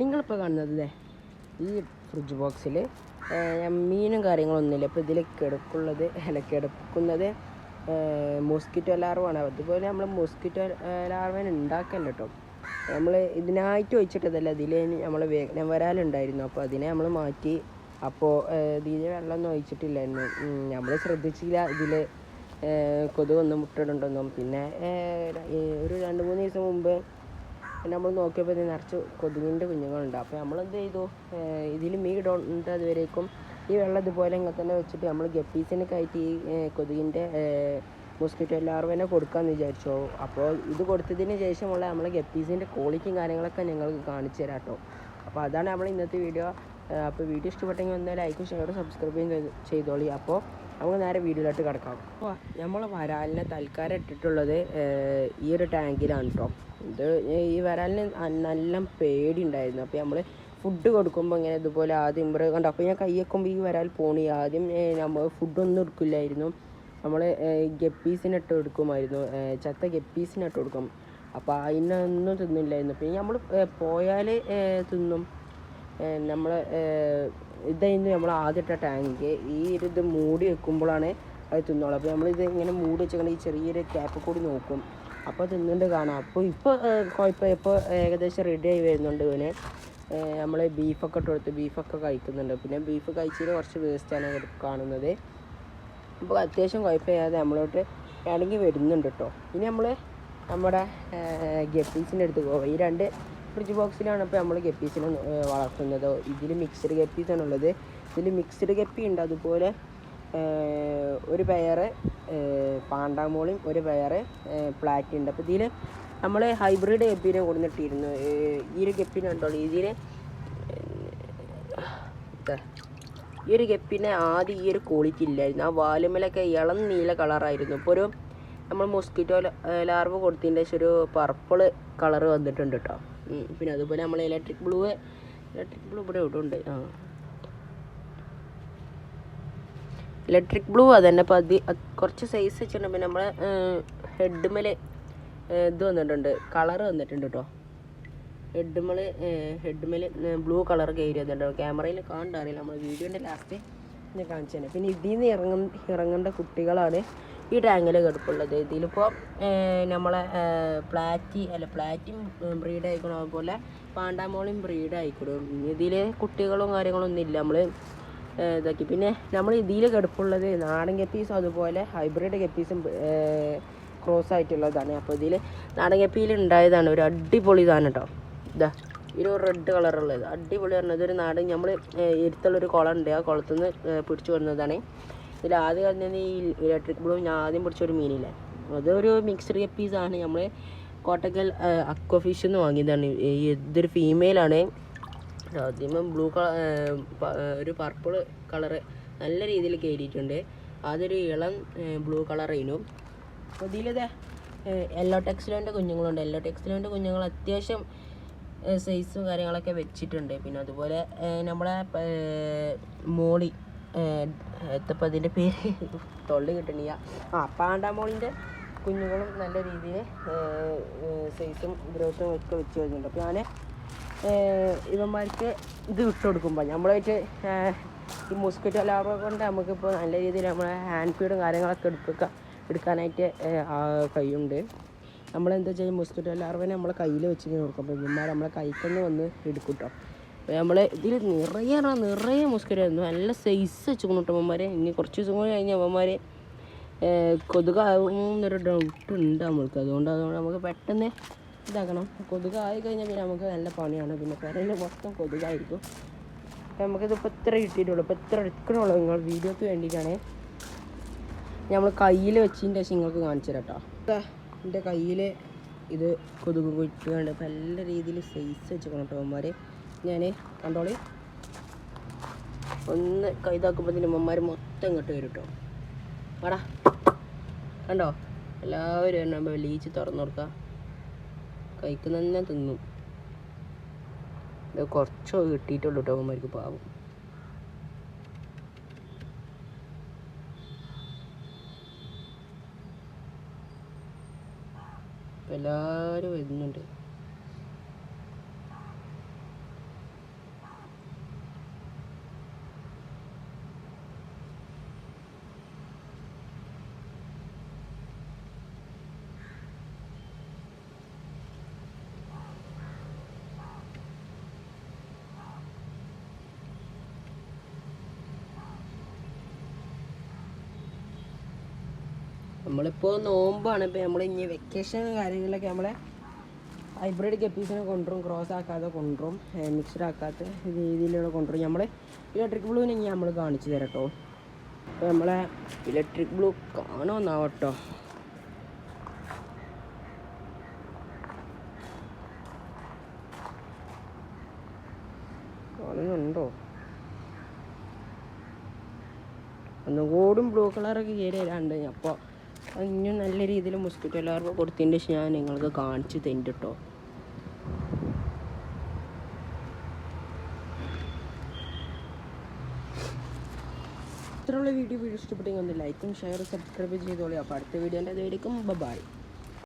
നിങ്ങളിപ്പോൾ കാണുന്നത് ഈ ഫ്രിഡ്ജ് ബോക്സിൽ മീനും കാര്യങ്ങളൊന്നുമില്ല. ഇപ്പോൾ ഇതിൽ കിടക്കുന്നത് മോസ്കിറ്റോ ലാർവാണ്. അതുപോലെ നമ്മൾ മോസ്കിറ്റോ ലാർവേനെ ഉണ്ടാക്കല്ല കേട്ടോ. നമ്മൾ ഇതിനായിട്ട് വെച്ചിട്ടതല്ല. ഇതിൽ നമ്മൾ വേഗം വരാലുണ്ടായിരുന്നു. അപ്പോൾ അതിനെ നമ്മൾ മാറ്റി. അപ്പോൾ ഇതിൽ വെള്ളമൊന്നും ഒഴിച്ചിട്ടില്ലായിരുന്നു. നമ്മൾ ശ്രദ്ധിച്ചില്ല ഇതിൽ കൊതുകൊന്നും മുട്ടയിടുണ്ടെന്നും. പിന്നെ ഒരു 2-3 ദിവസം മുമ്പ് നമ്മൾ നോക്കിയപ്പോൾ ഇത് നിറച്ച് കൊതുകിൻ്റെ കുഞ്ഞുങ്ങളുണ്ട്. അപ്പോൾ നമ്മളെന്ത് ചെയ്തു, ഇതിൽ മീൻ അതുവരേക്കും ഈ വെള്ളം ഇതുപോലെ ഇങ്ങനെ തന്നെ വെച്ചിട്ട് നമ്മൾ ഗപ്പീസിനൊക്കെ ആയിട്ട് ഈ കൊതുകിൻ്റെ മോസ്കിറ്റോ ലാർവേനെ കൊടുക്കാമെന്ന് വിചാരിച്ചു. അപ്പോൾ ഇത് കൊടുത്തതിന് ശേഷമുള്ള നമ്മളെ ഗപ്പീസിൻ്റെ ക്വാളിറ്റിയും കാര്യങ്ങളൊക്കെ ഞങ്ങൾക്ക് കാണിച്ചു തരാം കേട്ടോ. അപ്പോൾ അതാണ് നമ്മൾ ഇന്നത്തെ വീഡിയോ. അപ്പോൾ വീഡിയോ ഇഷ്ടപ്പെട്ടെങ്കിൽ ഒന്ന് ലൈക്കും ഷെയറും സബ്സ്ക്രൈബും ചെയ്തോളി. അപ്പോൾ നമുക്ക് നേരെ വീഡിയോയിലോട്ട് കിടക്കാം. അപ്പോൾ നമ്മൾ വരാലിനെ തൽക്കാലം ഇട്ടിട്ടുള്ളത് ഈ ഒരു ടാങ്കിലാണ് കേട്ടോ. ഇത് ഈ വരാലിന് നല്ല പേടി ഉണ്ടായിരുന്നു. അപ്പോൾ നമ്മൾ ഫുഡ് കൊടുക്കുമ്പോൾ ഇങ്ങനെ ഇതുപോലെ ആദ്യം കണ്ടോ. അപ്പോൾ ഞാൻ കൈ വെക്കുമ്പോൾ ഈ വരാൽ പോണി. ആദ്യം നമ്മൾ ഫുഡൊന്നും എടുക്കില്ലായിരുന്നു. നമ്മൾ ഗപ്പീസിനിട്ട് കൊടുക്കുമായിരുന്നു, ചത്ത ഗപ്പീസിനിട്ട് കൊടുക്കും. അപ്പോൾ അതിനൊന്നും തിന്നില്ലായിരുന്നു. പിന്നെ നമ്മൾ പോയാൽ തിന്നും. നമ്മൾ ഇതായിരുന്നു നമ്മൾ ആദ്യത്തെ ടാങ്ക്. ഈ ഇത് മൂടി വെക്കുമ്പോഴാണ് അത് തിന്നോളൂ. അപ്പോൾ നമ്മളിത് ഇങ്ങനെ മൂടി വെച്ചുകൊണ്ട് ഈ ചെറിയൊരു ക്യാപ്പ് കൂടി നോക്കും. അപ്പോൾ തിന്നുണ്ട് കാണാം. അപ്പോൾ ഇപ്പോൾ കുഴപ്പമില്ല. ഇപ്പോൾ ഏകദേശം റെഡി ആയി വരുന്നുണ്ട്. ഇവന് നമ്മൾ ബീഫൊക്കെ ഇട്ട് കൊടുത്ത് ബീഫൊക്കെ കഴിക്കുന്നുണ്ട്. പിന്നെ ബീഫ് കഴിച്ചതിന് കുറച്ച് വേസ്റ്റാണ് കാണുന്നത്. അപ്പോൾ അത്യാവശ്യം കുഴപ്പമില്ലാതെ നമ്മളോട്ട് വേണമെങ്കിൽ വരുന്നുണ്ട് കേട്ടോ. ഇനി നമ്മൾ നമ്മുടെ ഗപ്പീസിൻ്റെ അടുത്ത് പോകാം. ഈ 2 ഫ്രിഡ്ജ് ബോക്സിലാണ് ഇപ്പോൾ നമ്മൾ ഗപ്പീസിനെ വളർത്തുന്നത്. ഇതിൽ മിക്സ്ഡ് ഗപ്പീസാണുള്ളത്. ഇതിൽ മിക്സ്ഡ് ഗപ്പി ഉണ്ട്, അതുപോലെ ഒരു പെയർ പാണ്ടാമോളിയും ഒരു പെയർ പ്ലാറ്റി ഉണ്ട്. അപ്പോൾ ഇതിൽ നമ്മൾ ഹൈബ്രിഡ് ഗപ്പീനെ കൊടുത്തിട്ടിരുന്നു. ഈ ഒരു ഗപ്പീനെ കണ്ടോളൂ. ഈ ഒരു ഗപ്പീനെ ആദ്യം ഈ ഒരു ക്വാളിറ്റി ഇല്ലായിരുന്നു. ആ വാലുമലൊക്കെ ഇളം നീല കളറായിരുന്നു. ഇപ്പോൾ ഒരു നമ്മൾ മോസ്കിറ്റോ ലാർവ കൊടുത്തതിൻ്റെ ശേഷം ഒരു പർപ്പിൾ കളർ വന്നിട്ടുണ്ട് കേട്ടോ. പിന്നെ അതുപോലെ നമ്മൾ ഇലക്ട്രിക് ബ്ലൂ ഇവിടെ ഉണ്ട്. ഇലക്ട്രിക് ബ്ലൂ അതന്നെ. അപ്പോൾ കുറച്ച് സൈസ് വെച്ചിട്ടുണ്ട്. പിന്നെ നമ്മളെ ഹെഡ്മേൽ ഇത് വന്നിട്ടുണ്ട്, കളർ വന്നിട്ടുണ്ട് കേട്ടോ. ഹെഡ്മേൽ ബ്ലൂ കളർ കയറി വന്നിട്ടുണ്ട്. ക്യാമറയിൽ കാണാറില്ല, നമ്മൾ വീഡിയോൻ്റെ ലാസ്റ്റ് ഞാൻ കാണിച്ചു തന്നെ. പിന്നെ ഇതിൽ നിന്ന് ഇറങ്ങേണ്ട കുട്ടികളാണ് ഈ ടാങ്കിൽ കിടപ്പുള്ളത്. ഇതിലിപ്പോൾ നമ്മളെ പ്ലാറ്റിയും ബ്രീഡ് ആയിക്കണം, അതുപോലെ പാണ്ടാമോളിയും ബ്രീഡ് ആയിക്കണം. ഇതിൽ കുട്ടികളും കാര്യങ്ങളൊന്നും ഇല്ല. നമ്മൾ ഇതാക്കി. പിന്നെ നമ്മൾ ഇതിൽ കിടപ്പുള്ളത് നാടൻ ഗപ്പീസും അതുപോലെ ഹൈബ്രിഡ് ഗപ്പീസും ക്രോസ് ആയിട്ടുള്ളതാണ്. അപ്പോൾ ഇതിൽ നാടൻ ഗപ്പിയിൽ ഉണ്ടായതാണ് ഒരു അടിപൊളി ഇതാണ് കേട്ടോ. ഇതാ ഒരു റെഡ് കളറുള്ളത് അടിപൊളി പറഞ്ഞത്. ഇതൊരു നാടൻ നമ്മൾ ഇരുത്തുള്ളൊരു കുളം ഉണ്ട്, ആ കുളത്തിൽ നിന്ന് പിടിച്ചു വരുന്നതാണ്. ഇതിൽ ആദ്യം പറഞ്ഞത് ഈ ഇലക്ട്രിക് ബ്ലൂ ഞാൻ ആദ്യം പിടിച്ചൊരു മീനില്ലേ, അതൊരു മിക്സ്ഡ് ഗപ്പീസാണ്. നമ്മൾ കോട്ടക്കൽ അക്വഫിഷ് എന്ന് വാങ്ങിയതാണ്. ഇതൊരു ഫീമെയിലാണ്. ആദ്യമേ ബ്ലൂ ഒരു പർപ്പിൾ കളറ് നല്ല രീതിയിൽ കയറിയിട്ടുണ്ട്. അതൊരു ഇളം ബ്ലൂ കളറായിരുന്നു. അപ്പോൾ ഇതിലിത് യെല്ലോ ടെക്സിലോൻ്റെ കുഞ്ഞുങ്ങളുണ്ട്. യെല്ലോ ടെക്സിലോൻ്റെ കുഞ്ഞുങ്ങൾ അത്യാവശ്യം സൈസും കാര്യങ്ങളൊക്കെ വെച്ചിട്ടുണ്ട്. പിന്നെ അതുപോലെ നമ്മളെ മോളി എത്തപ്പോൾ അതിൻ്റെ പേര് തൊള്ളി കിട്ടണില്ല. പാണ്ടാമോളിൻ്റെ കുഞ്ഞുങ്ങളും നല്ല രീതിയിൽ സൈസും ഗ്രോത്തും ഒക്കെ വെച്ച് വരുന്നുണ്ട്. അപ്പോൾ ഞാൻ ഇവന്മാർക്ക് ഇത് വിട്ട് കൊടുക്കുമ്പോൾ നമ്മളായിട്ട് ഈ മോസ്കിറ്റോ ലാർവ കൊണ്ട് നമുക്കിപ്പോൾ നല്ല രീതിയിൽ നമ്മളെ ഹാൻഡ് ഫീഡും കാര്യങ്ങളൊക്കെ എടുക്കാനായിട്ട് കഴിയുണ്ട്. നമ്മളെന്താ വെച്ചാൽ മോസ്കിറ്റോ ലാർവനെ നമ്മളെ കയ്യിൽ വെച്ച് കൊടുക്കും. അപ്പോൾ ഇവന്മാർ നമ്മളെ കൈക്കൊന്ന് വന്ന് എടുക്കും കേട്ടോ. അപ്പോൾ നമ്മൾ ഇതിൽ നിറയെ മോസ്കിറ്റോ ആയിരുന്നു. നല്ല സൈസ് വെച്ച് കൊണ്ടിട്ട് അവന്മാരെ. ഇനി കുറച്ച് ദിവസം കൂടി കഴിഞ്ഞാൽ അവന്മാർ കൊതുകാവുന്നൊരു ഡൗട്ട് ഉണ്ട് നമ്മൾക്ക്. അതുകൊണ്ട് നമുക്ക് പെട്ടെന്ന് ഇതാക്കണം. കൊതുകായി കഴിഞ്ഞാൽ പിന്നെ നമുക്ക് നല്ല പണിയാണ്. പിന്നെ പെരയിൽ മൊത്തം കൊതുകായിരിക്കും. അപ്പോൾ നമുക്കിതിപ്പോൾ ഇത്ര കിട്ടിയിട്ടുള്ളൂ. ഇപ്പോൾ ഇത്ര എടുക്കണുള്ളൂ. നിങ്ങൾ വീഡിയോക്ക് വേണ്ടിയിട്ടാണ് നമ്മൾ കയ്യിൽ വെച്ചതിൻ്റെ ശേഷം നിങ്ങൾക്ക് കാണിച്ചു തരാം കേട്ടോ. എൻ്റെ കയ്യിൽ ഇത് കൊതുക് കുഴിക്കുന്നുണ്ട്. അപ്പോൾ നല്ല രീതിയിൽ സൈസ് വെച്ചേക്കണം കേട്ടോ അവന്മാർ. ഞാൻ കണ്ടോളി ഒന്ന് കൈതാക്കുമ്പോഴത്തേനും അവന്മാർ മൊത്തം ഇങ്ങോട്ട് വരും കേട്ടോ. വാടാ കണ്ടോ, എല്ലാവരും എണ്ണുമ്പോൾ ലീച്ച് തുറന്നു കൊടുക്കുക. കഴിക്കുന്ന തന്നെ തിന്നും. ഇത് കുറച്ചോ കിട്ടിയിട്ടുള്ളൂ കേട്ടോ അവന്മാർക്ക്, പാവം. എല്ലാവരും വരുന്നുണ്ട്. നമ്മളിപ്പോൾ നോമ്പാണ്. ഇപ്പോൾ നമ്മൾ ഇനി വെക്കേഷൻ കാര്യങ്ങളിലൊക്കെ നമ്മളെ ഹൈബ്രിഡ് ഗപ്പീസിനെ കൊണ്ടുവരും, ക്രോസ് ആക്കാതെ കൊണ്ടുവരും, മിക്സ്ഡ് ആക്കാത്ത രീതിയിലുള്ള കൊണ്ടുവരും. നമ്മൾ ഇലക്ട്രിക് ബ്ലൂവിനെ ഇനി നമ്മൾ കാണിച്ചു തരാം കേട്ടോ. അപ്പോൾ നമ്മളെ ഇലക്ട്രിക് ബ്ലൂ കാണുമെന്നാവട്ടോ. കാണുന്നുണ്ടോ? ഒന്നുകൂടും ബ്ലൂ കളറൊക്കെ കയറി വരാണ്ട്. അപ്പോൾ ഇനിയും നല്ല രീതിയിൽ മൊസ്കിറ്റോ ലാർവ കൊടുത്തതിൻ്റെ ശേഷം ഞാൻ നിങ്ങൾക്ക് കാണിച്ച് തരും കേട്ടോ. ഇത്രയുള്ള വീഡിയോ ഇഷ്ടപ്പെട്ടെങ്കിൽ ഒന്ന് ലൈക്കും ഷെയറും സബ്സ്ക്രൈബ് ചെയ്തോളൂ. അപ്പോൾ അടുത്ത വീഡിയോൻ്റെ അതുവരെയും ബൈ.